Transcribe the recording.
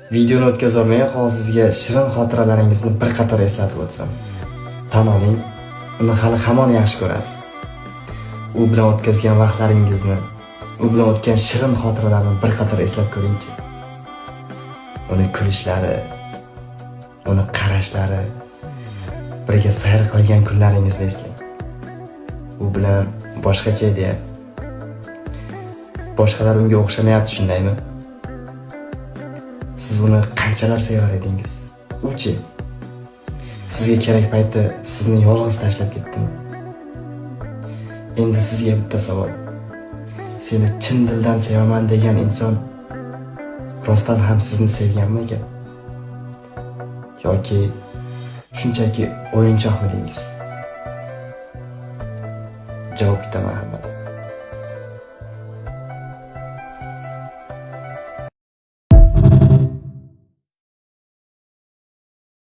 Videoni o'tkazolmay, hozir sizga shirin xotiralaringizni bir qator eslatib o'tsam. Tan oling, uni hali hamon yaxshi ko'rasiz. U bilan o'tkazgan vaqtlaringizni, u bilan o'tgan shirin xotiralarni bir qator eslab ko'ringchi. Uni kulishlari, uni qarashlari, birga sayr qilgan kunlaringizni eslang. U bilan boshqacha edi. Boshqalar unga o'xshamayapti, shundaymi? Siz uni qanchalar sevar edingiz? U-chi? Sizga kerak payti sizni yolg'iz tashlab ketdimi? Endi sizga bitta savol. Seni chin dildan sevaman degan inson rostdan ham sizni sevganmi ekan? Yoki shunchaki o'yinchoqmidingiz? Javob kutaman hammadan.